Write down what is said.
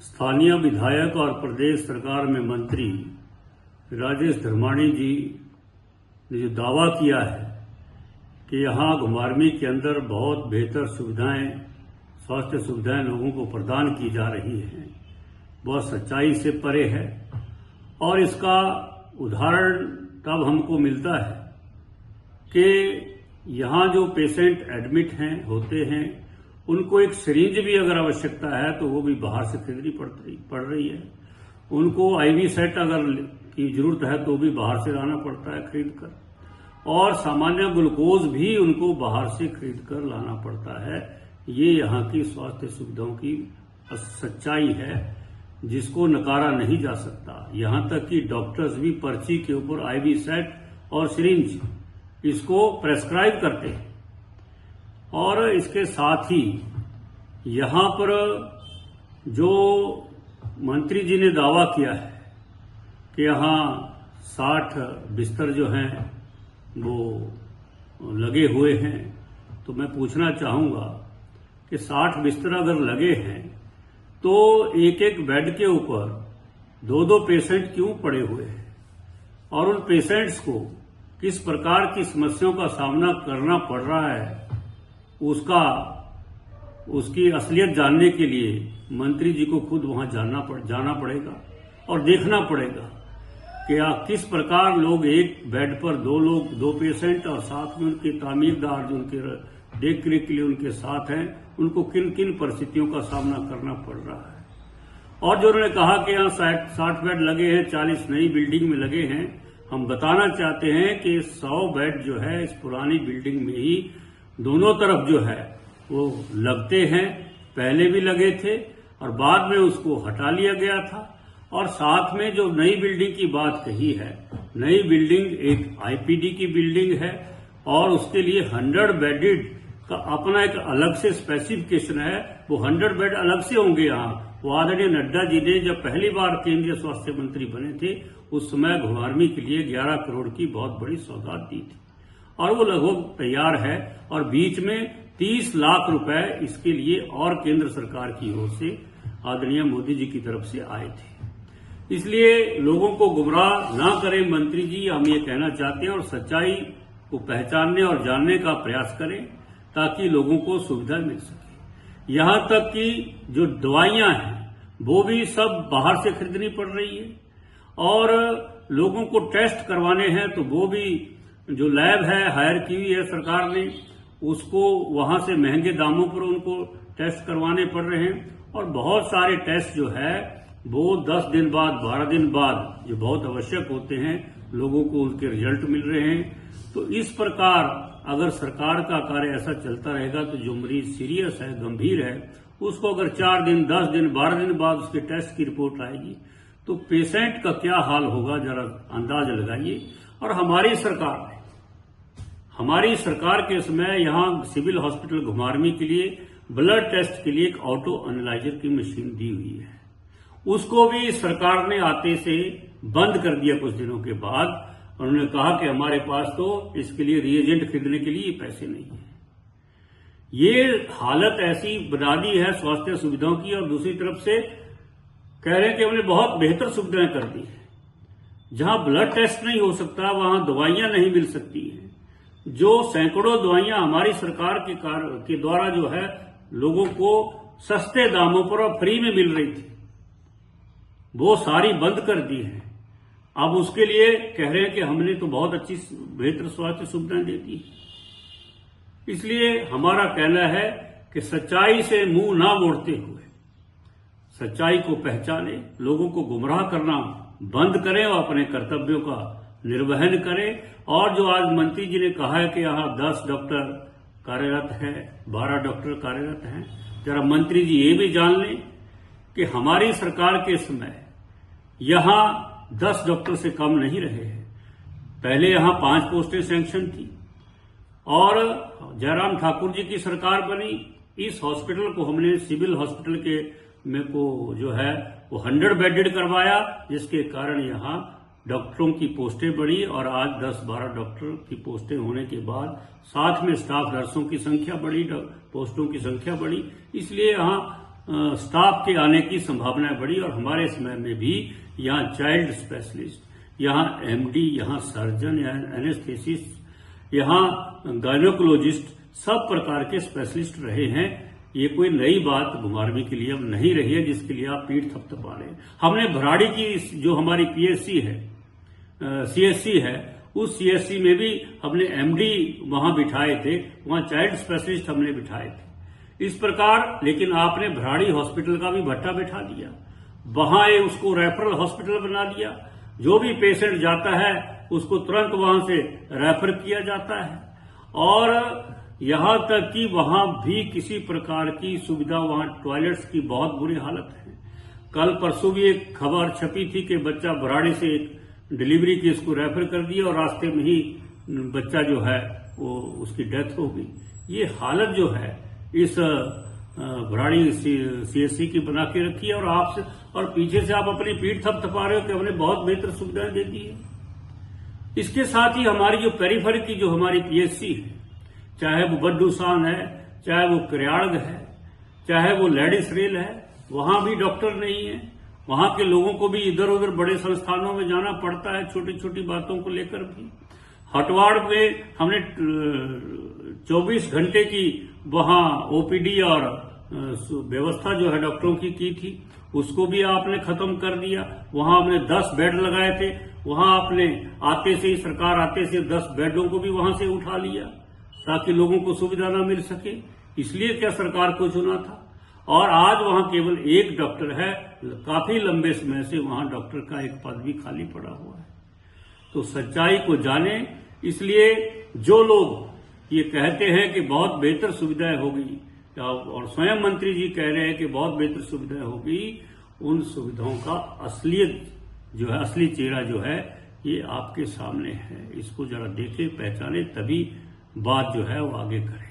स्थानीय विधायक और प्रदेश सरकार में मंत्री राजेश धर्माणी जी ने जो दावा किया है कि यहाँ घुमारवीं के अंदर बहुत बेहतर सुविधाएं, स्वास्थ्य सुविधाएं लोगों को प्रदान की जा रही हैं, वह सच्चाई से परे है। और इसका उदाहरण तब हमको मिलता है कि यहाँ जो पेशेंट एडमिट होते हैं उनको एक सिरिंज भी अगर आवश्यकता है तो वो भी बाहर से खरीदनी पड़ रही है। उनको आईवी सेट अगर की जरूरत है तो भी बाहर से लाना पड़ता है खरीद कर, और सामान्य ग्लूकोज भी उनको बाहर से खरीद कर लाना पड़ता है। ये यहाँ की स्वास्थ्य सुविधाओं की सच्चाई है जिसको नकारा नहीं जा सकता। यहाँ तक कि डॉक्टर्स भी पर्ची के ऊपर आईवी सेट और सिरिंज इसको प्रेस्क्राइब करते हैं। और इसके साथ ही यहाँ पर जो मंत्री जी ने दावा किया है कि यहाँ 60 बिस्तर जो हैं वो लगे हुए हैं, तो मैं पूछना चाहूँगा कि 60 बिस्तर अगर लगे हैं तो एक एक बेड के ऊपर 2-2 पेशेंट क्यों पड़े हुए हैं, और उन पेशेंट्स को किस प्रकार की समस्याओं का सामना करना पड़ रहा है उसकी असलियत जानने के लिए मंत्री जी को खुद वहां जाना पड़ेगा और देखना पड़ेगा कि किस प्रकार लोग एक बेड पर 2 पेशेंट और साथ में उनके तामीरदार जो उनके देख रेख के लिए उनके साथ हैं, उनको किन किन परिस्थितियों का सामना करना पड़ रहा है। और जो उन्होंने कहा कि यहाँ 60 बेड लगे हैं, 40 नई बिल्डिंग में लगे हैं, हम बताना चाहते हैं कि 100 बेड जो है इस पुरानी बिल्डिंग में ही दोनों तरफ जो है वो लगते हैं। पहले भी लगे थे और बाद में उसको हटा लिया गया था। और साथ में जो नई बिल्डिंग की बात कही है, नई बिल्डिंग एक आईपीडी की बिल्डिंग है और उसके लिए 100 बेडेड का अपना एक अलग से स्पेसिफिकेशन है। वो 100 बेड अलग से होंगे। यहाँ वो आदरणीय नड्डा जी ने जब पहली बार केंद्रीय स्वास्थ्य मंत्री बने थे उस समय घुमारवीं के लिए 11 करोड़ की बहुत बड़ी सौगात दी थी और वो लगभग तैयार है। और बीच में 30 लाख रुपए इसके लिए और केंद्र सरकार की ओर से आदरणीय मोदी जी की तरफ से आए थे। इसलिए लोगों को गुमराह ना करें मंत्री जी, हम ये कहना चाहते हैं, और सच्चाई को पहचानने और जानने का प्रयास करें ताकि लोगों को सुविधा मिल सके। यहाँ तक कि जो दवाइयां हैं वो भी सब बाहर से खरीदनी पड़ रही है, और लोगों को टेस्ट करवाने हैं तो वो भी जो लैब है हायर की हुई है सरकार ने, उसको वहां से महंगे दामों पर उनको टेस्ट करवाने पड़ रहे हैं। और बहुत सारे टेस्ट जो है वो 10 दिन बाद 12 दिन बाद जो बहुत आवश्यक होते हैं लोगों को उनके रिजल्ट मिल रहे हैं। तो इस प्रकार अगर सरकार का कार्य ऐसा चलता रहेगा तो जो मरीज सीरियस है, गंभीर है, उसको अगर 4 दिन 10 दिन 12 दिन बाद उसके टेस्ट की रिपोर्ट आएगी तो पेशेंट का क्या हाल होगा, जरा अंदाज लगाइए। और हमारी सरकार के समय यहाँ सिविल हॉस्पिटल घुमारवीं के लिए ब्लड टेस्ट के लिए एक ऑटो एनालाइजर की मशीन दी हुई है। उसको भी सरकार ने आते से बंद कर दिया कुछ दिनों के बाद। उन्होंने कहा कि हमारे पास तो इसके लिए रिएजेंट खरीदने के लिए पैसे नहीं है। ये हालत ऐसी बना दी है स्वास्थ्य सुविधाओं की, और दूसरी तरफ से कह रहे हैं कि हमने बहुत बेहतर सुविधाएं कर दी है। जहां ब्लड टेस्ट नहीं हो सकता वहां दवाइयां नहीं मिल सकती हैं। जो सैकड़ों दवाइयां हमारी सरकार के द्वारा जो है लोगों को सस्ते दामों पर और फ्री में मिल रही थी, वो सारी बंद कर दी है। अब उसके लिए कह रहे हैं कि हमने तो बहुत अच्छी बेहतर स्वास्थ्य सुविधाएं दे दी। इसलिए हमारा कहना है कि सच्चाई से मुंह ना मोड़ते हुए सच्चाई को पहचाने, लोगों को गुमराह करना बंद करें और अपने कर्तव्यों का निर्वहन करें। और जो आज मंत्री जी ने कहा है कि यहाँ 10 डॉक्टर कार्यरत है, 12 डॉक्टर कार्यरत हैं, जरा मंत्री जी ये भी जान लें कि हमारी सरकार के समय यहाँ 10 डॉक्टर से कम नहीं रहे हैं। पहले यहाँ 5 पोस्टें सैंक्शन थी और जयराम ठाकुर जी की सरकार बनी। इस हॉस्पिटल को हमने सिविल हॉस्पिटल के में को जो है वो 100 बेडेड करवाया, जिसके कारण यहाँ डॉक्टरों की पोस्टें बढ़ी और आज 10-12 डॉक्टर की पोस्टें होने के बाद साथ में स्टाफ नर्सों की संख्या बढ़ी, पोस्टों की संख्या बढ़ी। इसलिए यहाँ स्टाफ के आने की संभावनाएं बढ़ी और हमारे समय में भी यहाँ चाइल्ड स्पेशलिस्ट, यहाँ एमडी, यहाँ सर्जन, यहाँ एनेस्थेसिस्ट, यहाँ गायनोकोलॉजिस्ट, सब प्रकार के स्पेशलिस्ट रहे हैं। ये कोई नई बात घुमारवीं के लिए अब नहीं रही है जिसके लिए आप पीठ थपथपा रहे हैं। हमने भराड़ी की जो हमारी पीएससी है, सीएससी है, उस सीएससी में भी हमने एमडी वहां बिठाए थे, वहां चाइल्ड स्पेशलिस्ट हमने बिठाए थे। इस प्रकार लेकिन आपने भराड़ी हॉस्पिटल का भी भट्टा बैठा दिया, वहां उसको रेफरल हॉस्पिटल बना दिया। जो भी पेशेंट जाता है उसको तुरंत वहां से रेफर किया जाता है और यहां तक कि वहां भी किसी प्रकार की सुविधा, वहां टॉयलेट्स की बहुत बुरी हालत है। कल परसों भी एक खबर छपी थी कि बच्चा भराड़ी से एक डिलीवरी की इसको रेफर कर दिया और रास्ते में ही बच्चा जो है वो उसकी डेथ हो गई। ये हालत जो है इस भराड़ी सीएससी की बना के रखी है और आपसे और पीछे से आप अपनी पीठ थपथपा रहे हो कि हमने बहुत बेहतर सुविधाएं दे दी है। इसके साथ ही हमारी जो पेरीफेरी की जो हमारी पीएचसी है, चाहे वो बड्डूसान है, चाहे वो करियाड़ है, चाहे वो लेडीज रेल है, वहां भी डॉक्टर नहीं है। वहां के लोगों को भी इधर उधर बड़े संस्थानों में जाना पड़ता है छोटी छोटी बातों को लेकर भी। हटवाड़ में हमने 24 घंटे की वहां ओपीडी और व्यवस्था जो है डॉक्टरों की थी, उसको भी आपने खत्म कर दिया। वहां हमने 10 बेड लगाए थे, वहां आपने आते से ही सरकार आते से 10 बेडों को भी वहां से उठा लिया ताकि लोगों को सुविधा न मिल सके। इसलिए क्या सरकार को चुना था। और आज वहां केवल एक डॉक्टर है, काफी लंबे समय से वहां डॉक्टर का एक पद भी खाली पड़ा हुआ है। तो सच्चाई को जाने, इसलिए जो लोग ये कहते हैं कि बहुत बेहतर सुविधाएं होगी और स्वयं मंत्री जी कह रहे हैं कि बहुत बेहतर सुविधाएं होगी, उन सुविधाओं का असलियत जो है, असली चेहरा जो है ये आपके सामने है। इसको जरा देखें, पहचाने, तभी बात जो है वो आगे करें।